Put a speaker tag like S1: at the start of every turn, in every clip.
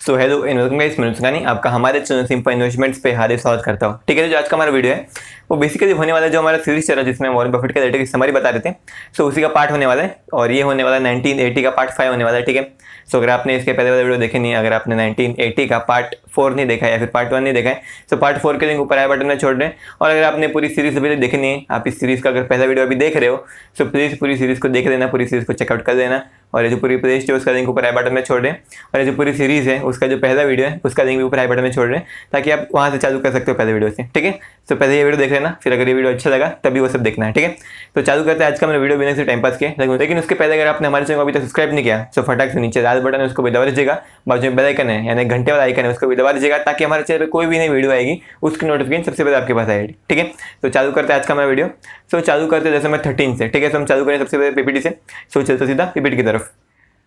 S1: So hello and welcome guys, मैं सुनानी आपका हमारे चैनल सिंपल इन्वेस्टमेंट्स पे हार्दिक स्वागत करता हूँ। ठीक है, जो आज का हमारा वीडियो है वो बेसिकली होने वाला है जो हमारा सीरीज चल रहा है जिसमें वॉरेन बफेट के रेटिंग की समरी बता रहे थे। सो उसी का पार्ट होने वाला है और ये होने वाला है 1980 का पार्ट 5 होने वाला है। ठीक है, सो अगर आपने इसके पहले वाला वीडियो देखे नहीं है, अगर आपने 1980 का पार्ट 4 नहीं देखा है या फिर पार्ट 1 नहीं देखा है, तो पार्ट 4 के लिंक ऊपर आई बटन में छोड़ दें। और अगर आपने पूरी सीरीज अभी तक देखी नहीं है, आप इस सीरीज का अगर पहला वीडियो अभी देख रहे हो तो प्लीज़ पूरी सीरीज को देख लेना, पूरी सीरीज को चेकआउट कर देना। और ये जो पूरी प्लेलिस्ट है उसका लिंक ऊपर आई बटन में छोड़ दें, और ये जो पूरी सीरीज है उसका जो पहला वीडियो है उसका लिंक भी ऊपर आई बटन में छोड़ दें, ताकि आप वहाँ से चालू कर सकते हो पहले वीडियो से। ठीक है, तो पहले ये वीडियो देख लेना, फिर अगर ये वीडियो अच्छा लगा तभी वो सब देखना है। ठीक है, तो चालू करते हैं आज का मेरा वीडियो बिना से टाइम पास के। लेकिन उसके पहले अगर आपने हमारे चैनल को अभी तक सब्सक्राइब नहीं किया तो फटाक से नीचे लाल बटन है उसको भी दबा दीजिएगा, बाजू में बेल आइकन है यानी घंटे वाला आइकन है उसको भी दबा दीजिएगा, ताकि हमारे चैनल पर कोई भी नई वीडियो आएगी उसकी नोटिफिकेशन सबसे पहले आपके पास आएगी। ठीक है, तो चालू करते हैं आज का मेरा वीडियो। सो चालू करते हैं जैसे मैं 13 से। ठीक है, तो हम चालू करें सबसे पहले पीपीटी से। सो चलते सीधा पीपीटी की तरफ।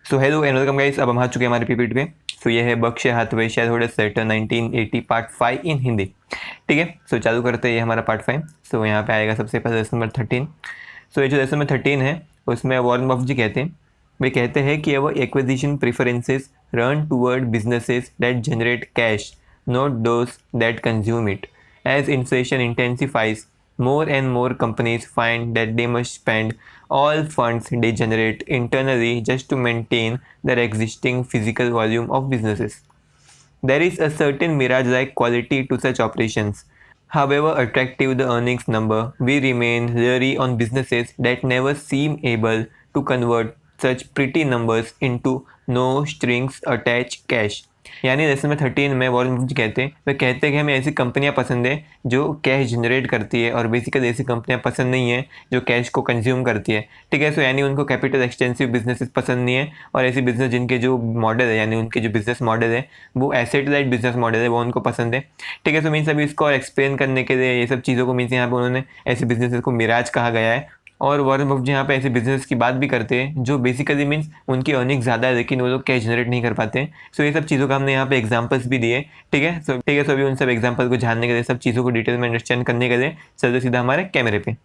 S1: So hello and welcome guys, अब हम आ चुके हैं हमारे पीपीटी पे। सो ये है Berkshire Hathaway share holders letter 1980 part 5 in Hindi. ठीक है, सो चालू करते हैं ये हमारा पार्ट 5। सो यहाँ पे आएगा सबसे पहले लेसन नंबर 13। सो ये जो लेसन नंबर 13 है उसमें वॉरेन बफेट जी कहते हैं, वे कहते हैं कि our acquisition preferences run toward businesses that generate cash, not those that consume it. As inflation intensifies, more and more companies find that they must spend all funds they generate internally just to maintain their existing physical volume of businesses. There is a certain mirage-like quality to such operations. However attractive the earnings number, we remain leery on businesses that never seem able to convert such pretty numbers into no strings attached cash. यानी lesson में 13 में Warren Buffett कहते हैं, वे कहते हैं कि हमें ऐसी कंपनियां पसंद है जो कैश जनरेट करती है, और बेसिकली ऐसी कंपनियां पसंद नहीं है जो कैश को कंज्यूम करती है। ठीक है, सो यानी उनको कैपिटल एक्सटेंसिव बिजनेसेस पसंद नहीं है, और ऐसी बिजनेस जिनके जो मॉडल है यानी उनके जो बिजनेस मॉडल है वो एसेट लाइट बिजनेस मॉडल है वो उनको पसंद है। ठीक है, सो मीन्स अभी इसको और एक्सप्लेन करने के लिए ये सब चीज़ों को मीन्स यहाँ पर उन्होंने ऐसे बिजनेसेस को मिराज कहा गया है। और वॉरेन बफेट यहाँ पे ऐसे बिजनेस की बात भी करते हैं जो बेसिकली मीन्स उनकी अर्निंग ज़्यादा है लेकिन वो लोग कैश जनरेट नहीं कर पाते हैं। सो ये सब चीज़ों का हमने यहाँ पे एग्जांपल्स भी दिए। ठीक है, सो अभी उन सब एग्जांपल को जानने के लिए, सब चीज़ों को डिटेल में अंडरस्टैंड करने के लिए चलते सीधा हमारे कैमरे पे।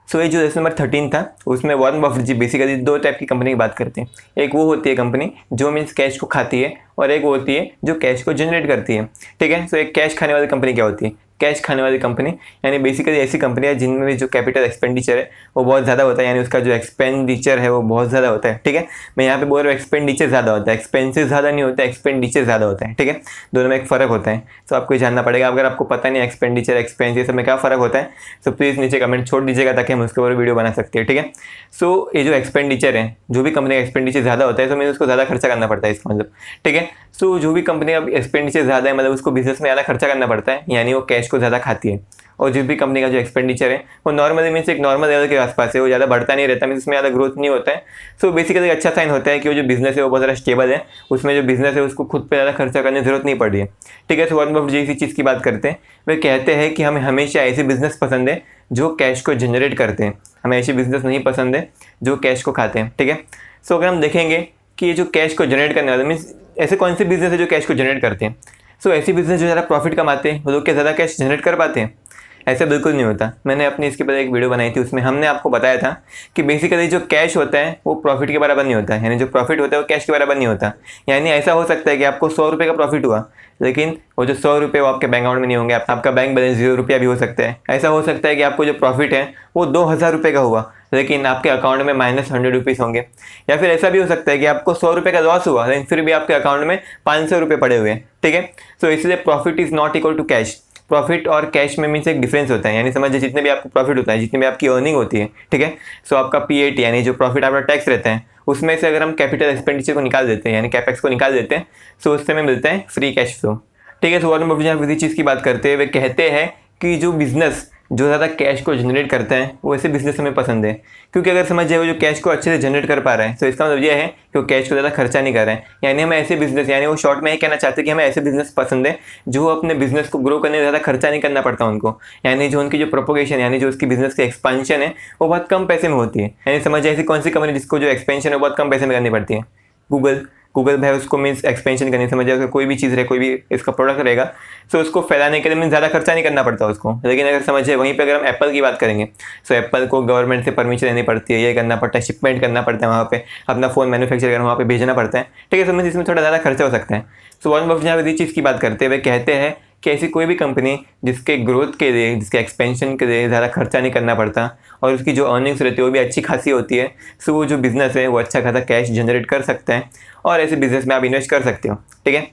S1: सो ये जो लेसन नंबर 13 था उसमें वॉरेन बफेट जी बेसिकली दो टाइप की कंपनी की बात करते हैं। एक वो होती है कंपनी जो मीन्स कैश को खाती है, और एक वो होती है जो कैश को जनरेट करती है। ठीक है, सो एक कैश खाने वाली कंपनी क्या होती है? कैश खाने वाली कंपनी यानी बेसिकली ऐसी कंपनी है जिनमें भी जो कैपिटल एक्सपेंडिचर है वो बहुत ज़्यादा होता है, यानी उसका जो एक्सपेंडिचर है वो बहुत ज़्यादा होता है। ठीक है, मैं यहाँ पे बोल रहा हूँ एक्सपेंडिचर ज़्यादा होता है, एक्सपेंसिव ज़्यादा नहीं होता है, एक्सपेंडिचर ज़्यादा होता है। ठीक है, दोनों में एक फ़र्क होता है, तो आपको ये जानना पड़ेगा। अगर आपको पता नहीं एक्सपेंडिचर एक्सपेंस ये सब में क्या फ़र्क होता है तो प्लीज़ नीचे कमेंट छोड़ दीजिएगा ताकि हम उसके ऊपर वीडियो बना सकते हैं। ठीक है, सो ये जो एक्सपेंडिचर है, जो भी कंपनी का एक्सपेंडिचर ज़्यादा होता है तो मैं उसको ज़्यादा खर्चा करना पड़ता है इसका मतलब। ठीक है, सो जो भी कंपनी का एक्सपेंडिचर ज़्यादा है मतलब उसको बिजनेस में ज़्यादा खर्चा करना पड़ता है, यानी वो कैश को ज़्यादा खाती है। और जिस भी कंपनी का जो एक्सपेंडिचर है वो नॉर्मली मीन्स एक नॉर्मल लेवल के आसपास है, वो ज़्यादा बढ़ता नहीं रहता, मीन्स उसमें ज़्यादा ग्रोथ नहीं होता है। सो बेसिकली एक अच्छा साइन होता है कि वो जो बिजनेस है वो बहुत ज़्यादा स्टेबल है, उसमें जो बिजनेस है उसको खुद पे ज़्यादा खर्चा करने की जरूरत नहीं पड़ रही है। ठीक है, सो वॉरेन बफेट जी इसी चीज़ की बात करते हैं, वे कहते हैं कि हमें हमेशा ऐसे बिजनेस पसंद है जो कैश को जनरेट करते हैं, हमें ऐसे बिजनेस नहीं पसंद है जो कैश को खाते हैं। ठीक है, सो अगर हम देखेंगे कि ये जो कैश को जनरेट करने वाले मीन्स ऐसे कौन से बिजनेस है जो कैश को जनरेट करते हैं। सो ऐसे बिजनेस जो ज़्यादा प्रॉफिट कमाते हैं वो लोग क्या ज़्यादा कैश जनरेट कर पाते हैं? ऐसा बिल्कुल नहीं होता। मैंने अपनी इसके पहले एक वीडियो बनाई थी, उसमें हमने आपको बताया था कि बेसिकली जो कैश होता है वो प्रॉफिट के बराबर नहीं होता है, यानी जो प्रॉफिट होता है वो कैश के बराबर नहीं होता। यानी ऐसा हो सकता है कि आपको 100 रुपये का प्रॉफिट हुआ लेकिन वो जो 100 रुपये वो आपके बैंक अकाउंट में नहीं होंगे, आपका बैंक बैलेंस 0 रुपया भी हो सकता है। ऐसा हो सकता है कि आपको जो प्रॉफिट है वो 2000 रुपये का हुआ लेकिन आपके अकाउंट में -100 रुपीज़ होंगे। या फिर ऐसा भी हो सकता है कि आपको 100 रुपये का लॉस हुआ लेकिन फिर भी आपके अकाउंट में 500 रुपये पड़े हुए हैं। ठीक है, सो इसलिए profit is not equal to cash. Profit और कैश में मीन्स एक डिफरेंस होता है, यानी समझिए जितने भी आपको प्रॉफिट होता है, जितनी भी आपकी अर्निंग होती है, ठीक है, सो आपका पीएटी यानी जो प्रॉफिट आपका टैक्स रहता है उसमें से अगर हम कैपिटल एक्सपेंडिचर को निकाल देते हैं यानी कैपेक्स को निकाल देते हैं सो उससे हमें मिलता है फ्री कैश फ्लो। ठीक है, सो वॉरेन बफेट यहाँ किसी चीज़ की बात करते हैं, वे कहते हैं कि जो बिजनेस जो ज़्यादा कैश को जनरेट करता है वो ऐसे बिजनेस हमें पसंद है, क्योंकि अगर समझिए वो जो कैश को अच्छे से जनरेट कर पा रहा है तो इसका मतलब ये है कि वो कैश को ज़्यादा खर्चा नहीं कर रहे हैं। यानी हमें ऐसे बिजनेस, यानी वो शॉर्ट में ये कहना चाहते हैं कि हमें ऐसे बिजनेस पसंद है जो अपने बिजनेस को ग्रो करने में ज़्यादा खर्चा नहीं करना पड़ता उनको, यानी जो उनकी जो प्रोपोगेशन यानी जो उसकी बिजनेस की एक्सपेंशन है वो बहुत कम पैसे में होती है। यानी समझिए ऐसी कौन सी कंपनी जिसको जो एक्सपेंशन है बहुत कम पैसे में करनी पड़ती है? गूगल है, उसको मीन्स एक्सपेंशन करनी, समझिए उसका कोई भी चीज़ रहे, कोई भी इसका प्रोडक्ट रहेगा तो उसको फैलाने के लिए मीन्स ज़्यादा खर्चा नहीं करना पड़ता उसको। लेकिन अगर समझिए वहीं पे अगर हम एप्पल की बात करेंगे तो एप्पल को गवर्नमेंट से परमिशन लेनी पड़ती है, ये करना पड़ता है, शिपमेंट करना पड़ता है, वहाँ पे अपना फ़ोन मैन्युफैक्चर करना, वहाँ पे भेजना पड़ता है। ठीक है, समझिए इसमें थोड़ा ज़्यादा खर्चा हो सकता है। सो वॉरेन बफेट यहाँ पे इस चीज़ की बात करते हुए कहते हैं कि ऐसी कोई भी कंपनी जिसके ग्रोथ के लिए, जिसके एक्सपेंशन के लिए ज़्यादा खर्चा नहीं करना पड़ता और उसकी जो अर्निंग्स रहती है वो भी अच्छी खासी होती है, सो वो जो बिज़नेस है वो अच्छा खासा कैश जनरेट कर सकते हैं और ऐसे बिज़नेस में आप इन्वेस्ट कर सकते हो। ठीक है,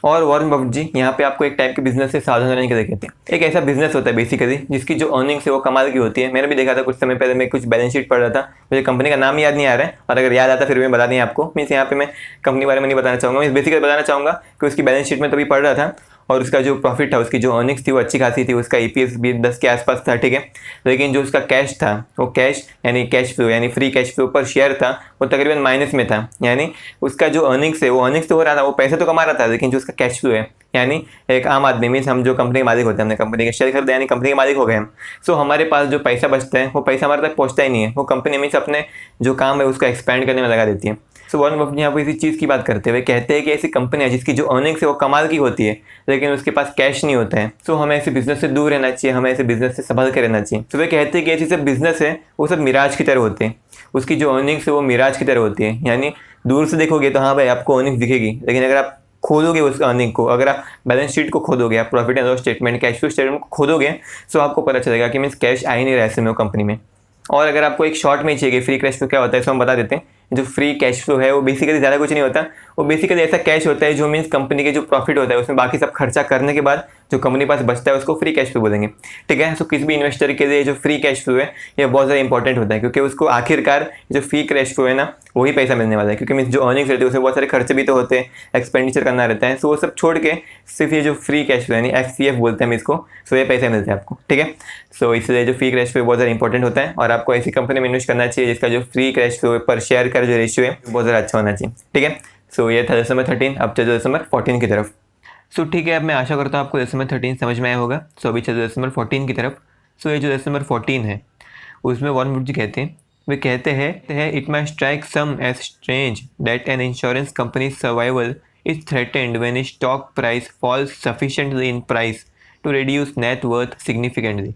S1: और वॉरेन बफेट जी यहाँ पे आपको एक टाइप के बिजनेस से सावधान रहने के लिए कहते हैं। एक ऐसा बिजनेस होता है बेसिकली जिसकी जो अर्निंग्स है वो कमाल की होती है। मैंने भी देखा था कुछ समय पहले, मैं कुछ बैलेंस शीट पढ़ रहा था, मुझे कंपनी का नाम याद नहीं आ रहा है और अगर याद आता फिर भी मैं बता दें आपको। मीन्स यहाँ पे मैं कंपनी के बारे में नहीं बताना चाहूँगा, मैं बेसिकली बताना चाहूँगा कि उसकी बैलेंस शीट में तभी पढ़ रहा था और उसका जो प्रॉफिट था, उसकी जो अर्निंग्स थी वो अच्छी खासी थी, उसका EPS भी 10 के आसपास था। ठीक है, लेकिन जो उसका कैश था वो कैश यानी कैश फ्लो यानी फ्री कैश फ्लो पर शेयर था वो तकरीबन माइनस में था। यानी उसका जो अर्निंग्स है वो अर्निंग्स तो हो रहा था, वो पैसे तो कमा रहा था, लेकिन जो उसका कैश फ्लो है यानी एक आम आदमी मीन्स हम जो कंपनी के मालिक होते हैं, हमने कंपनी के शेयर खरीदे यानी कंपनी के मालिक हो गए हम। सो हमारे पास जो पैसा बचता है वो पैसा हमारे तक पहुंचता ही नहीं है, वो कंपनी मीन्स अपने जो काम है उसको एक्सपेंड करने में लगा देती है। सो वॉरेन बफेट यहाँ पर इसी चीज़ की बात करते हुए कहते हैं कि ऐसी कंपनियाँ जिसकी जो अर्निंग्स है वो कमाल की होती है लेकिन उसके पास कैश नहीं होता है, सो हमें ऐसे बिजनेस से दूर रहना चाहिए, हमें ऐसे बिजनेस से संभल के रहना चाहिए। तो वे कहते हैं कि ऐसी सब बिजनेस है वो सब मिराज की तरह होते हैं, उसकी जो अर्निंग्स है वो मिराज की तरह होती है। यानी दूर से देखोगे तो हाँ भाई आपको अर्निंग्स दिखेगी, लेकिन अगर आप खोदोगे उस अर्निंग को, अगर आप बैलेंस शीट को खोदोगे, आप profit and loss statement, cash flow statement को खोदोगे, सो आपको पता चलेगा कि मीन्स कैश आ ही नहीं रहा ऐसे में कंपनी में। और अगर आपको एक शॉर्ट में चाहिए कि फ्री कैश फ्लो क्या होता है, इसको हम बता देते हैं। जो फ्री कैश फ्लो है वो बेसिकली ज़्यादा कुछ नहीं होता, वो बेसिकली ऐसा कैश होता है जो मीन्स कंपनी के जो प्रॉफिट होता है उसमें बाकी सब खर्चा करने के बाद जो कंपनी पास बचता है उसको फ्री कैश फ्लो बोलेंगे। ठीक है, सो किसी भी इन्वेस्टर के लिए जो फ्री कैश फ्लो है ये बहुत ज़्यादा इंपॉर्टेंट होता है, क्योंकि उसको आखिरकार जो फ्री कैश फ्लो है ना वही पैसा मिलने वाला है, क्योंकि मीन्स जो अर्निंग्स रहती है उसमें बहुत सारे खर्चे भी तो होते हैं, एक्सपेंडिचर करना रहता है, सो वो सब छोड़ के सिर्फ ये जो फ्री कैश फ्लो यानी FCF बोलते हैं हम इसको, सो ये पैसे मिलते हैं आपको। ठीक है, सो इसलिए जो फ्री कैश फ्लो बहुत ज़्यादा इंपॉर्टेंट होता है और आपको ऐसी कंपनी में इन्वेस्ट करना चाहिए जिसका जो फ्री कैश फ्लो पर शेयर का जो रेशियो है बहुत ज़्यादा अच्छा होना चाहिए। ठीक है, सो ये था लेसन नंबर 13। अब चलो लेसन नंबर 14 की तरफ। सो ठीक है, अब मैं आशा करता हूँ आपको लेसन नंबर 13 समझ में आया होगा। सो अभी चलो लेसन नंबर 14 की तरफ। सो ये जो लेसन नंबर 14 है उसमें वॉरेन बफेट जी कहते हैं, वे कहते हैं it may strike some as strange that an insurance company survival is threatened when its stock price falls sufficiently in price to reduce net worth significantly,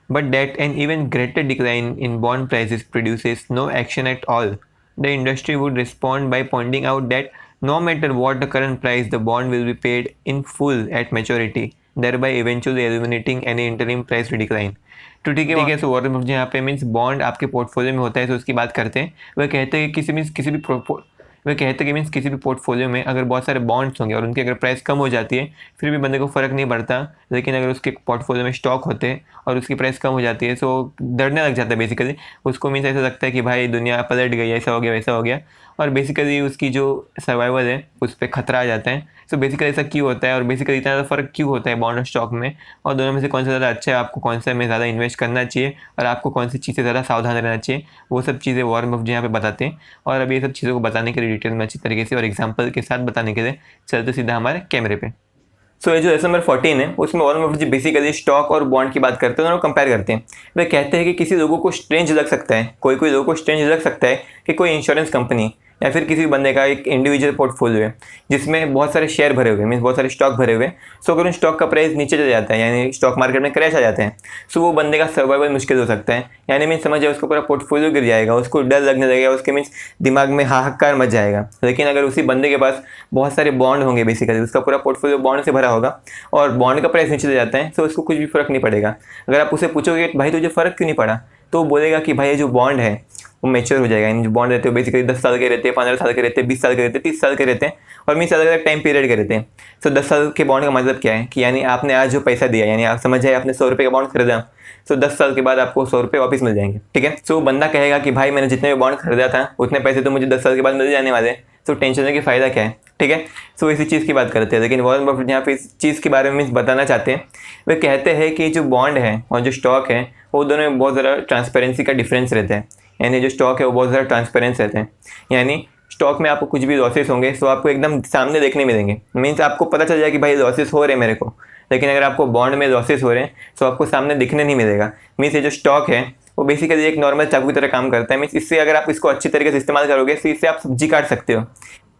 S1: but that an even greater decline in bond prices produces no action at all. The industry would respond by pointing out that no matter what the current price, the bond will be paid in full at maturity, thereby eventually eliminating any interim price decline. तो ठीक है, सो Warren Buffett यहाँ पे means bond आपके portfolio में होता है, तो उसकी बात करते हैं। वह कहते हैं कि किसी भी पोर्टफोलियो में अगर बहुत सारे बॉन्ड्स होंगे और उनकी अगर प्राइस कम हो जाती है फिर भी बंदे को फ़र्क नहीं पड़ता, लेकिन अगर उसके पोर्टफोलियो में स्टॉक होते हैं और उसकी प्राइस कम हो जाती है तो डरने लग जाता है बेसिकली। उसको मीन्स ऐसा लगता है कि भाई दुनिया पलट गई, ऐसा हो गया वैसा हो गया, और बेसिकली उसकी जो सर्वाइवल है उस पर खतरा आ जाता है। सो बेसिकली ऐसा क्यों होता है और बेसिकली इतना ज़्यादा फ़र्क क्यों होता है बॉन्ड और स्टॉक में, और दोनों में से कौन सा ज़्यादा अच्छा है, आपको कौन सा में ज़्यादा इन्वेस्ट करना चाहिए और आपको कौन सी चीज़ से ज़्यादा सावधान रहना चाहिए, वो सब चीज़ें वॉरेन बफेट यहाँ पे बताते हैं। और अभी ये सब चीज़ों को बताने के लिए डिटेल में अच्छी तरीके से और एग्जाम्पल के साथ बताने के लिए चलते सीधा हमारे कैमरे पे। सो ये जो लेसन नंबर 14 है उसमें वॉरेन बफेट जी बेसिकली स्टॉक और बॉन्ड की बात करते हैं, दोनों कंपेयर करते हैं। वे कहते हैं कि किसी लोगों को स्ट्रेंज लग सकता है, कोई लोगों को स्ट्रेंज लग सकता है कि कोई इंश्योरेंस कंपनी या फिर किसी बंदे का एक इंडिविजुअल पोर्टफोलियो है जिसमें बहुत सारे शेयर भरे हुए हैं, मीन्स बहुत सारे स्टॉक भरे हुए हैं। सो अगर उन स्टॉक का प्राइस नीचे चले जाता है यानी स्टॉक मार्केट में क्रैश आ जाते हैं, सो वो बंदे का सर्वाइवल मुश्किल हो सकता है। यानी मीन्स समझ जाए उसका पूरा पोर्टफोलियो गिर जाएगा, उसको डर लगने लगेगा, उसके मीन्स दिमाग में हाहाकार मच जाएगा। लेकिन अगर उसी बंदे के पास बहुत सारे बॉन्ड होंगे, बेसिकली उसका पूरा पोर्टफोलियो बॉन्ड से भरा होगा और बॉन्ड का प्राइस नीचे चले जाता है, तो उसको कुछ भी फर्क नहीं पड़ेगा। अगर आप उसे पूछोगे भाई तुझे फ़र्क क्यों नहीं पड़ा, तो वो बोलेगा कि भाई ये जो बॉन्ड है वो मैच्योर हो जाएगा। जो बॉन्ड रहते हैं बेसिकली 10 साल के रहते हैं, 15 साल के रहते हैं, 20 साल के रहते हैं, 30 साल के रहते हैं, और मीन्स अलग अलग टाइम पीरियड के रहते हैं। तो 10 साल के बॉन्ड का मतलब क्या है कि यानी आपने आज जो पैसा दिया, यानी आप समझ जाए आपने 100 रुपये का बॉन्ड खरीदा, तो 10 साल के बाद आपको 100 रुपये वापस मिल जाएंगे। ठीक है, सो बंदा कहेगा कि भाई मैंने जितने भी बॉन्ड खरीदा था उतने पैसे तो मुझे 10 साल के बाद मिल जाने वाले, तो टेंशन लेने की फ़ायदा क्या है। ठीक है, सो इसी चीज़ की बात करते हैं। लेकिन वॉरेन बफेट यहाँ पे इस चीज़ के बारे में बताना चाहते हैं। वे कहते हैं कि जो बॉन्ड है और जो स्टॉक है वो दोनों में बहुत ज़्यादा ट्रांसपेरेंसी का डिफरेंस रहता है। यानी जो स्टॉक है वो बहुत ज़्यादा ट्रांसपेरेंस रहते हैं, यानी स्टॉक में आपको कुछ भी लॉसेस होंगे तो आपको एकदम सामने देखने मिलेंगे, मीन्स आपको पता चल जाए कि भाई लॉसेस हो रहे हैं मेरे को। लेकिन अगर आपको बॉन्ड में लॉसेस हो रहे हैं तो आपको सामने दिखने नहीं मिलेगा। मीन्स ये जो स्टॉक है वो बेसिकली एक नॉर्मल चाकू की तरह काम करता है। मीन्स इससे अगर आप इसको अच्छी तरीके से इस्तेमाल करोगे तो इससे आप सब्जी काट सकते हो।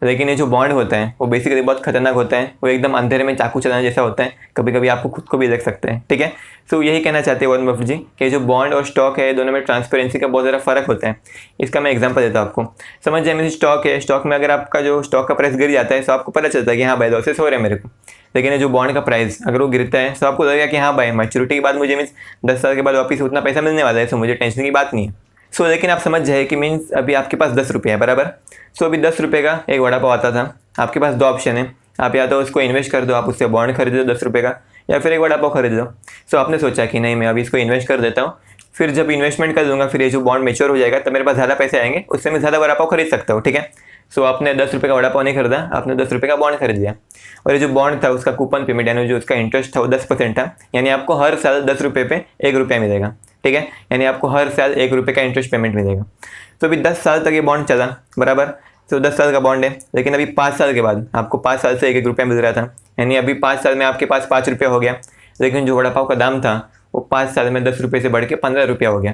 S1: लेकिन ये जो बॉन्ड होते हैं वो बेसिकली बहुत खतरनाक होते हैं, वो एकदम अंधेरे में चाकू चलाने जैसा होता है, कभी कभी आपको खुद को भी देख सकते हैं। ठीक है, सो यही कहना चाहते हैं वॉरेन बफेट जी कि जो बॉन्ड और स्टॉक है दोनों में ट्रांसपेरेंसी का बहुत ज़्यादा फर्क होता है। इसका मैं एग्जांपल देता हूँ आपको। समझ जाए मेरी स्टॉक है, स्टॉक में अगर आपका जो स्टॉक का प्राइस गिर जाता है तो आपको पता चलता है कि हाँ भाई लॉसेस हो रहे हैं मेरे को। लेकिन ये जो बॉन्ड का प्राइस अगर वो गिरता है तो आपको लगेगा कि हाँ भाई मैच्योरिटी के बाद मुझे मीन्स 10 साल के बाद वापस उतना पैसा मिलने वाला है, सो मुझे टेंशन की बात नहीं है। सो लेकिन आप समझ जाए कि मीन्स अभी आपके पास 10 रुपये है बराबर। सो अभी 10 रुपये का एक वड़ा पाव आता था, आपके पास दो ऑप्शन है, आप या तो उसको इन्वेस्ट कर दो, आप उससे बॉन्ड खरीद दो 10 रुपये का, या फिर एक वड़ा पाव खरीद लो। सो आपने सोचा कि नहीं मैं अभी इसको इन्वेस्ट कर देता हूँ, फिर जब इन्वेस्टमेंट कर दूंगा फिर ये जो बॉन्ड मेच्योर हो जाएगा तब मेरे पास ज़्यादा पैसे आएंगे, उससे मैं ज़्यादा वड़ा पाव खरीद सकता हूँ। ठीक है, सो आपने 10 रुपये का वड़ा पाव नहीं खरीदा, आपने 10 रुपये का बॉन्ड खरीद लिया, और ये जो बॉन्ड था उसका कूपन पेमेंट यानी जो उसका इंटरेस्ट था वो 10% था, यानी आपको हर साल 10 रुपये पे 1 रुपया मिलेगा। ठीक है, यानी आपको हर साल 1 रुपये का इंटरेस्ट पेमेंट मिलेगा। तो अभी 10 साल तक ये बॉन्ड चला बराबर। तो 10 साल का बॉन्ड है, लेकिन अभी 5 साल के बाद आपको 5 साल से 1-1 रुपया मिल रहा था, यानी अभी 5 साल में आपके पास 5 रुपया हो गया। लेकिन जो वड़ा पाव का दाम था वो 5 साल में 10 रुपये से बढ़ के 15 रुपया हो गया।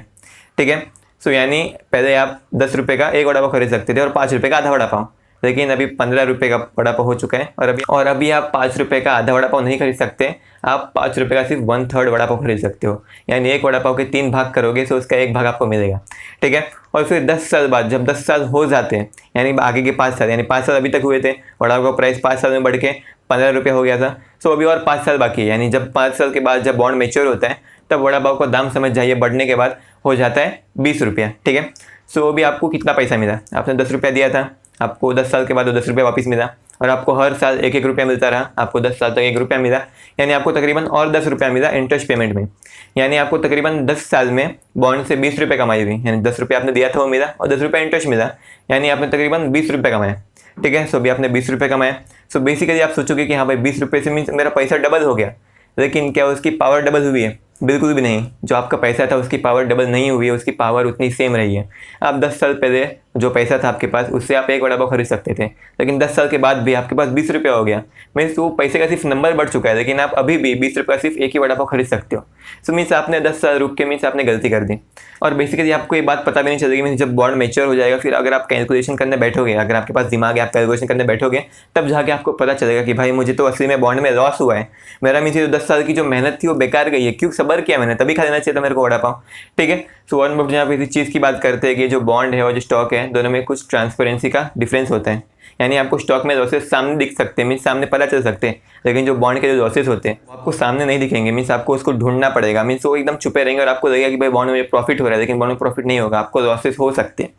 S1: ठीक है, सो यानी पहले आप 10 रुपये का एक वड़ा पाव खरीद सकते थे और 5 रुपये का आधा वड़ा पाव, लेकिन अभी 15 रुपये का वड़ा पाव हो चुका है, और अभी आप 5 रुपये का आधा वड़ा पाव नहीं खरीद सकते, आप 5 रुपये का सिर्फ 1/3 वड़ा पाव खरीद सकते हो। यानी एक वड़ा पाव के 3 भाग करोगे तो उसका 1 भाग आपको मिलेगा। ठीक है, और फिर 10 साल बाद जब 10 साल हो जाते हैं, यानी आगे के 5 साल, यानी 5 साल अभी तक हुए थे, वड़ा पाव का प्राइस 5 साल में बढ़ के 15 रुपये हो गया था। सो अभी और 5 साल बाकी है, यानी जब 5 साल के बाद जब बॉन्ड मेच्योर होता है तब वड़ा पाव का दाम समझ जाइए बढ़ने के बाद हो जाता है 20 रुपया। ठीक है, सो अभी आपको कितना पैसा मिला, आपने 10 रुपया दिया था, आपको 10 साल के बाद वो 10 रुपया वापस मिला, और आपको हर साल 1-1 रुपया मिलता रहा, आपको 10 साल तक 1 रुपया मिला, यानी आपको तकरीबन और 10 रुपया मिला इंटरेस्ट पेमेंट में। यानी आपको तकरीबन 10 साल में बॉन्ड से 20 रुपये कमाई हुई, यानी 10 रुपये आपने दिया था वो मिला और 10 रुपया इंटरेस्ट मिला, यानी आपने तकरीबन 20 रुपये कमाया। ठीक है, सो अभी आपने 20 रुपये कमाया। सो बेसिकली आप सोचोगे कि हाँ भाई 20 रुपये से मीन्स मेरा पैसा डबल हो गया, लेकिन क्या उसकी पावर डबल हुई है? बिल्कुल भी नहीं। जो आपका पैसा था उसकी पावर डबल नहीं हुई है, उसकी पावर उतनी सेम रही है। आप 10 साल पहले जो पैसा था आपके पास उससे आप एक वड़ा पाव खरीद सकते थे, लेकिन 10 साल के बाद भी आपके पास 20 रुपया हो गया। मीन्स वो पैसे का सिर्फ नंबर बढ़ चुका है, लेकिन आप अभी भी 20 रुपये का सिर्फ एक ही वड़ा पाव खरीद सकते हो। सो मीन्स आपने 10 साल रुक के मीन्स आपने गलती कर दी, और बेसिकली आपको ये बात पता भी नहीं चलेगी। मीन्स जब बॉन्ड मेच्योर हो जाएगा फिर अगर आप कैलकुलेशन करने बैठोगे, अगर आपके पास दिमाग है आप कैलकुलेशन करने बैठोगे, तब जाके आपको पता चलेगा कि भाई मुझे तो असली में बॉन्ड में लॉस हुआ है, मेरा मीन्स ये 10 साल की जो मेहनत थी वो बेकार गई है, क्यों सब्र किया मैंने, तभी खा लेना चाहिए था मेरे को वड़ा पाव। ठीक है, सो वॉरेन बफेट यहाँ पे इसी चीज़ की बात करते हैं कि जो बॉन्ड है और जो स्टॉक है दोनों में कुछ ट्रांसपेरेंसी का डिफरेंस होता है। यानी आपको स्टॉक में लॉसेस सामने दिख सकते हैं, मीन्स सामने पता चल सकते हैं, लेकिन जो बॉन्ड के जो लॉसेस होते हैं वो आपको सामने नहीं दिखेंगे, मीन्स आपको उसको ढूंढना पड़ेगा। मीन्स वो एकदम छुपे रहेंगे और आपको लगेगा कि भाई बॉन्ड में प्रॉफिट हो रहा है, लेकिन बॉन्ड में प्रॉफिट नहीं होगा, आपको लॉसेस हो सकते हैं।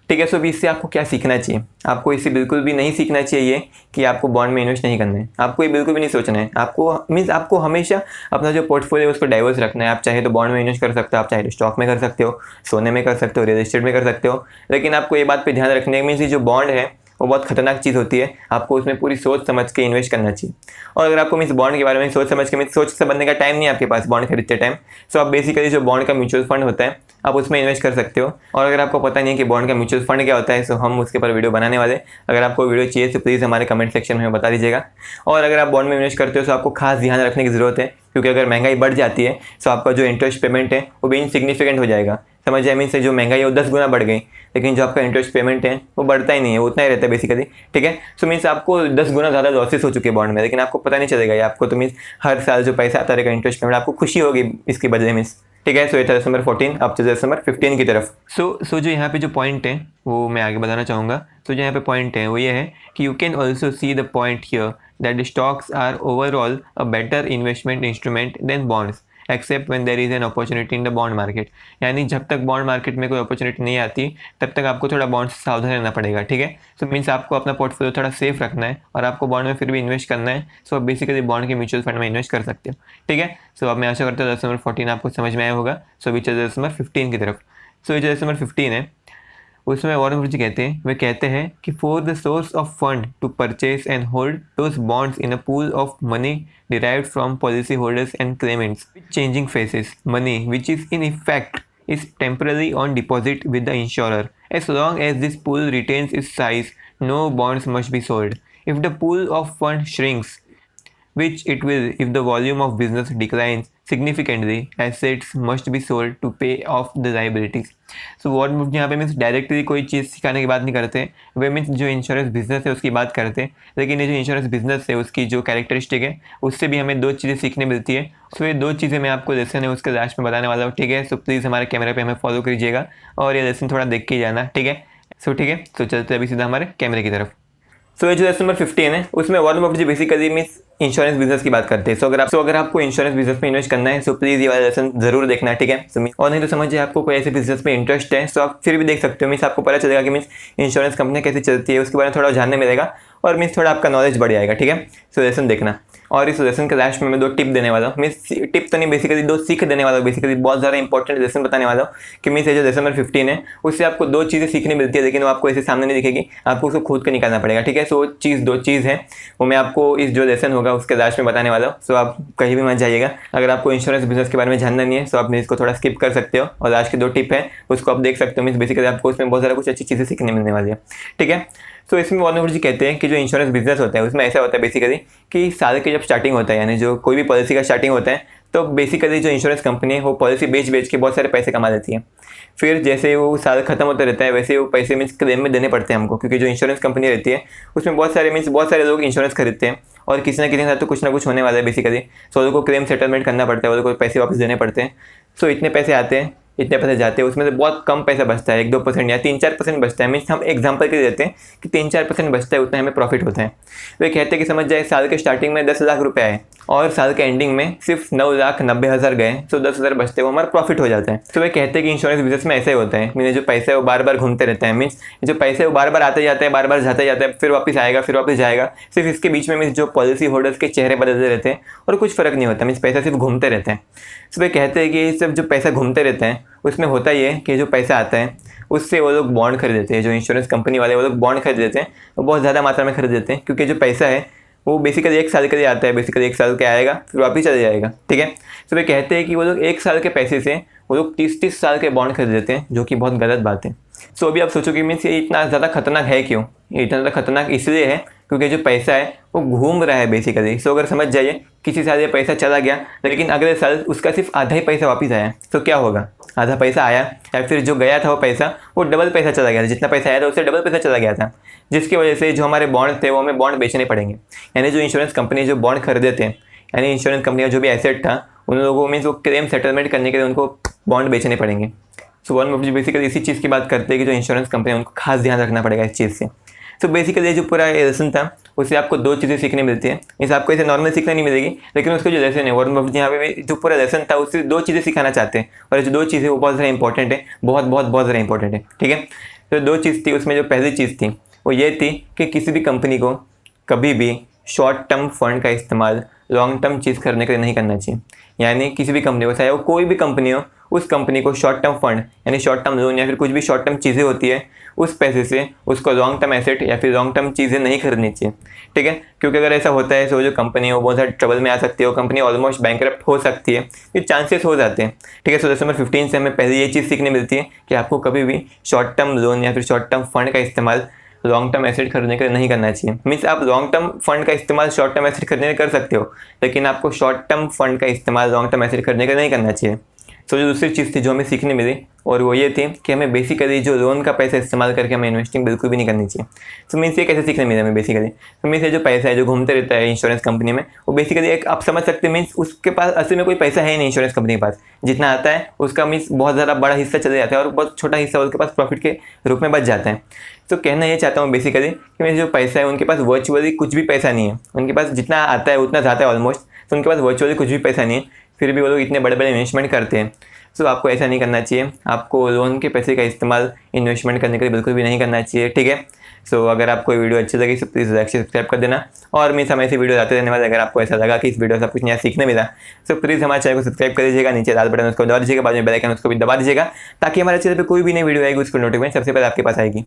S1: ठीक है, सो अभी इससे आपको क्या सीखना चाहिए? आपको इससे बिल्कुल भी नहीं सीखना चाहिए कि आपको बॉन्ड में इन्वेस्ट नहीं करना है, आपको ये बिल्कुल भी नहीं सोचना है। आपको मीन्स आपको हमेशा अपना जो पोर्टफोलियो है उसको डाइवर्स रखना है। आप चाहे तो बॉन्ड में इन्वेस्ट कर सकते हो, आप चाहे तो स्टॉक में कर सकते हो, सोने में कर सकते हो, रियल एस्टेट में कर सकते हो, लेकिन आपको ये बात पे ध्यान रखने मीन्स जो बॉन्ड है वो बहुत खतरनाक चीज़ होती है, आपको उसमें पूरी सोच समझ के इन्वेस्ट करना चाहिए। और अगर आपको मीन्स बॉन्ड के बारे में सोच समझ के मीन्स सोच समझने का टाइम नहीं है आपके पास बॉन्ड खरीदते टाइम, सो आप बेसिकली जो बॉन्ड का म्यूचुअल फंड होता है आप उसमें इन्वेस्ट कर सकते हो। और अगर आपको पता नहीं है कि बॉन्ड का म्यूचुअल फंड क्या होता है, सो हम उसके ऊपर वीडियो बनाने वाले, अगर आपको वीडियो चाहिए तो प्लीज़ हमारे कमेंट सेक्शन में बता दीजिएगा। और अगर आप बॉन्ड में इन्वेस्ट करते हो तो आपको खास ध्यान रखने की ज़रूरत है, क्योंकि अगर महंगाई बढ़ जाती है तो आपका जो इंटरेस्ट पेमेंट है वो भी इनसिग्निफिकेंट हो जाएगा। समझ जाए, मीन से जो महंगाई है वो 10 गुना बढ़ गई, लेकिन जो आपका इंटरेस्ट पेमेंट है वो बढ़ता ही नहीं है, वो उतना ही रहता है बेसिकली। ठीक है, सो मीन्स आपको 10 गुना ज़्यादा लॉसेस हो चुके हैं बॉन्ड में, लेकिन आपको पता नहीं चलेगा। ये आपको तो मीन्स हर साल जो पैसा आता रहेगा इंटरेस्ट पेमेंट, आपको खुशी होगी इसके बदले मीन्स। ठीक है, सो ये था लेसन नंबर 14, अब चलते लेसन नंबर 15 की तरफ। सो जो यहाँ पे जो पॉइंट है वो मैं आगे बताना चाहूँगा। तो जो यहाँ पे पॉइंट है वो ये है कि you can also see the point here that stocks are overall a better investment instrument than bonds except when there is an opportunity in the bond market. यानी जब तक बॉन्ड मार्केट में कोई अपॉर्चुनिटी नहीं आती तब तक आपको थोड़ा बॉन्ड से सावधान रहना पड़ेगा। ठीक है, सो मीन्स आपको अपना पोर्टफोलियो थोड़ा सेफ रखना है और आपको बॉन्ड में फिर भी इन्वेस्ट करना है। सो आप बेसिकली बॉन्ड के म्यूचुअल फंड में इन्वेस्ट कर सकते हो। ठीक है, सो अब मैं आशा करता हूँ लेसन नंबर 14 आपको समझ में आया होगा। सो अभी चलते लेसन नंबर 15 की तरफ। सो ये लेसन नंबर 15 है, उसमें वॉरेन बफेट जी कहते हैं कि for the source of fund to purchase and hold those bonds in a pool of money derived from policy holders and claimants changing faces money which is in effect is temporarily on deposit with the insurer. As long as this pool retains its size, no bonds must be sold. If the pool of fund shrinks, which it will if the volume of business declines significantly. Assets must be sold to pay off the liabilities. So what मुझे यहाँ पे means directly कोई चीज़ सिखाने की बात नहीं करते, वे means जो इंश्योरेंस बिजनेस है उसकी बात करते हैं। लेकिन ये जो इंश्योरेंस बिजनेस है उसकी जो कैरेक्टरिस्टिक है उससे भी हमें दो चीज़ें सीखने मिलती है। सो ये दो चीज़ें मैं आपको लेसन है उसके लास्ट में बताने वाला हूँ, ठीक है। सो प्लीज़ हमारे कैमरे पे हमें फॉलो कीजिएगा और ये लेसन थोड़ा देख के जाना, ठीक है। सो ठीक है, तो चलते अभी सीधा हमारे कैमरे की तरफ। सो ये जो लेसन नंबर 15 है उसमें वॉरेन बफेट जी बेसिकली मीन्स इंश्योरेंस बिजनेस की बात करते हैं। सो अगर आपको इंश्योरेंस बिजनेस में इन्वेस्ट करना है सो प्लीज़ ये वाला लेसन जरूर देखना, ठीक है। और नहीं तो समझिए आपको कोई ऐसे बिजनेस में इंटरेस्ट है सो आप फिर भी देख सकते हो, मीन्स आपको पता चलेगा कि मीन्स इंश्योरेंस कंपनी कैसे चलती है उसके बारे में थोड़ा जानने मिलेगा और मीन्स थोड़ा आपका नॉलेज बढ़ जाएगा, ठीक है। सो लेसन देखना। और इस लेसन के लास्ट में मैं दो टिप देने वाला हूँ, मीन्स टिप तो नहीं बेसिकली दो सीख देने वाला हूँ, बेसिकली बहुत ज़्यादा इंपॉर्टेंट लेसन बताने वाला हूँ कि मीन्स ये जो लेसन नंबर 15 है उससे आपको दो चीज़ें सीखने मिलती है, लेकिन वो आपको ऐसे सामने नहीं दिखेगी, आपको उसको खुद के निकालना पड़ेगा, ठीक है। सो दो चीज़ है वो मैं आपको इस जो लेसन होगा उसके लास्ट में बताने वाला हूँ। सो आप कहीं भी मत जाइएगा, अगर आपको इंश्योरेंस बिजनेस के बारे में जानना नहीं है तो आप इसको थोड़ा स्किप कर सकते हो और लास्ट की दो टिप है उसको आप देख सकते हो, मीन्स बेसिकली आपको उसमें बहुत ज़्यादा कुछ अच्छी चीज़ें सीखने मिलने वाली है, ठीक है। तो इसमें वॉरेन बफेट जी कहते हैं कि जो इंश्योरेंस बिजनेस होता है उसमें ऐसा होता है बेसिकली कि साल की जब स्टार्टिंग होता है, यानी जो कोई भी पॉलिसी का स्टार्टिंग होता है तो बेसिकली जो इंश्योरेंस कंपनी है वो पॉलिसी बेच के बहुत सारे पैसे कमा लेती है। फिर जैसे वो साल खत्म होता रहता है वैसे वो पैसे मीन्स क्लेम में देने पड़ते हैं हमको, क्योंकि जो इंश्योरेंस कंपनी रहती है उसमें बहुत सारे लोग इंश्योरेंस खरीदते हैं और किसी ना किसी के साथ तो कुछ ना कुछ होने वाला है बेसिकली। सो लोगों को क्लेम सेटलमेंट करना पड़ता है, वो लोगों को पैसे वापस देने पड़ते हैं। सो इतने पैसे आते हैं, इतने पैसे जाते हैं, उसमें से बहुत कम पैसा बचता है, 1-2% या 3-4% बचता है। मीन्स हम एग्जांपल के लिए देते हैं कि 3-4% बचता है, उतना हमें प्रॉफिट होता है। वे कहते हैं कि समझ जाए साल के स्टार्टिंग में 10 लाख रुपये आए और साल के एंडिंग में सिर्फ 9,90,000 गए, तो 10,000 बचते हैं, वो हमारा प्रॉफिट हो जाता है। तो वे कहते हैं कि इंश्योरेंस बिजनेस में ऐसा ही होता है, मीन जो पैसा है वो बार बार घूमते रहता है, मीन्स जो पैसे वो बार बार आते जाते हैं, बार बार जाते जाता है, फिर वापस आएगा, फिर वापस जाएगा। सिर्फ इसके बीच में मीन्स जो पॉलिसी होल्डर्स के चेहरे बदलते रहते हैं और कुछ फर्क नहीं होता, मीन्स पैसा सिर्फ घूमते रहते हैं। तो वे कहते हैं कि सिर्फ जो पैसा घूमते रहते हैं उसमें होता ये है कि जो पैसा आता है उससे वो लोग बॉन्ड खरीद लेते हैं, जो इंश्योरेंस कंपनी वाले वो लोग बॉन्ड खरीद लेते हैं, वो बहुत ज़्यादा मात्रा में खरीद लेते हैं, क्योंकि जो पैसा है वो बेसिकली 1 साल के लिए आता है, बेसिकली 1 साल के आएगा फिर वापस चले जाएगा, ठीक है। तो वे कहते हैं कि वो लोग 1 साल के पैसे से वो लोग 30-30 साल के बॉन्ड खरीद लेते हैं, जो कि बहुत गलत बात है। सो अभी आप सोचो कि मीन्स ये इतना ज़्यादा खतरनाक है क्यों? ये इतना ज़्यादा खतरनाक इसलिए है क्योंकि जो पैसा है वो घूम रहा है बेसिकली। सो अगर समझ जाइए किसी साल ये पैसा चला गया लेकिन अगले साल उसका सिर्फ आधा ही पैसा वापस आया, तो क्या होगा? आधा पैसा आया या फिर जो गया था वो पैसा वो डबल पैसा चला गया था, जितना पैसा आया था उससे डबल पैसा चला गया था, जिसकी वजह से जो हमारे बॉन्ड थे वो हमें बॉन्ड बेचने पड़ेंगे। यानी जो इंश्योरेंस कंपनी जो बॉन्ड खरीदे थे, यानी इंश्योरेंस कंपनी का जो भी एसेट था उन लोगों को मीन्स वो क्लेम सेटलमेंट करने के लिए उनको बॉन्ड बेचने पड़ेंगे। सो वॉरेन बफेट बेसिकली इसी चीज़ की बात करते हैं कि जो इंश्योरेंस कंपनी है उनको खास ध्यान रखना पड़ेगा इस चीज़ से। सो बेसिकली जो पूरा लेसन था उससे आपको दो चीज़ें सीखने मिलती है, इस आपको इसे नॉर्मल सीखने नहीं मिलेगी, लेकिन उसका जो लेसन है वॉरेन बफेट यहाँ पे जो पूरा लेसन था उससे दो चीज़ें सिखाना चाहते हैं, और जो दो चीज़ें वो बहुत ज़्यादा इंपॉर्टेंट है, बहुत ज़्यादा इंपॉर्टेंट है, ठीक है। तो दो चीज़ थी, उसमें जो पहली चीज़ थी वो ये थी कि किसी भी कंपनी को कभी भी शॉर्ट टर्म फंड का इस्तेमाल लॉन्ग टर्म चीज़ करने के लिए नहीं करना चाहिए। यानी किसी भी कंपनी को, चाहे वो कोई भी कंपनी हो, उस कंपनी को शॉर्ट टर्म फंड यानी शॉर्ट टर्म लोन या फिर कुछ भी शॉर्ट टर्म चीज़ें होती है उस पैसे से उसको लॉन्ग टर्म एसेट या फिर लॉन्ग टर्म चीज़ें नहीं खरीदनी चाहिए, ठीक है। क्योंकि अगर ऐसा होता है तो जो कंपनी है वो बहुत ज़्यादा ट्रबल में आ सकती है, वो कंपनी ऑलमोस्ट बैंकरप्ट हो सकती है, ये चांसेस हो जाते हैं, ठीक है। सो लेसन नंबर 15 से हमें पहले ये चीज़ सीखने मिलती है कि आपको कभी भी शॉर्ट टर्म लोन या फिर शॉर्ट टर्म फंड का इस्तेमाल लॉन्ग टर्म एसेट खरीदने के लिए नहीं करना चाहिए। मीन्स आप लॉन्ग टर्म फंड का इस्तेमाल शॉर्ट टर्म एसेट खरीदने के लिए कर सकते हो, लेकिन आपको शॉर्ट टर्म फंड का इस्तेमाल लॉन्ग टर्म एसेट खरीदने के लिए नहीं करना चाहिए। सो जो दूसरी चीज़ थी जो हमें सीखने मिली और वो ये थी कि हमें बेसिकली जो लोन का पैसा इस्तेमाल करके हमें इन्वेस्टिंग बिल्कुल भी नहीं करनी चाहिए। तो मीन्स ये कैसे सीखने मिला हमें बेसिकली, तो मीन्स ये जो पैसा है जो घूमते रहता है इंश्योरेंस कंपनी में वो बेसिकली एक आप समझ सकते हैं, मीन्स उसके पास असल में कोई पैसा है ही नहीं इंश्योरेंस कंपनी के पास, जितना आता है उसका मीन्स बहुत ज़्यादा बड़ा हिस्सा चले जाता है और बहुत छोटा हिस्सा उसके पास प्रॉफिट के रूप में बच जाता है। तो कहना ये चाहता हूँ बेसिकली कि मेरे जो पैसा है उनके पास वर्चुअली कुछ भी पैसा नहीं है, उनके पास जितना आता है उतना जाता है ऑलमोस्ट, तो उनके पास वर्चुअली कुछ भी पैसा नहीं है, फिर भी वो लोग इतने बड़े बड़े इन्वेस्टमेंट करते हैं। सो आपको ऐसा नहीं करना चाहिए, आपको लोन के पैसे का इस्तेमाल इन्वेस्टमेंट करने के लिए बिल्कुल भी नहीं करना चाहिए, ठीक है। सो अगर आपको ये वीडियो अच्छी लगी तो प्लीज़ लाइक सब्सक्राइब कर देना, और मीन्स हम ऐसी वीडियो आते रहने वाले। अगर आपको ऐसा लगा कि इस वीडियो से आप कुछ नया सीखने मिला तो प्लीज़ हमारे चैनल को सब्सक्राइब कर दीजिएगा, नीचे लाल बटन उसको दबा दीजिएगा, बाद में बेल आइकन उसको भी दबा दीजिएगा, ताकि हमारे चैनल पर कोई भी नई वीडियो आएगी उसको नोटिफिकेशन सबसे पहले आपके पास आएगी।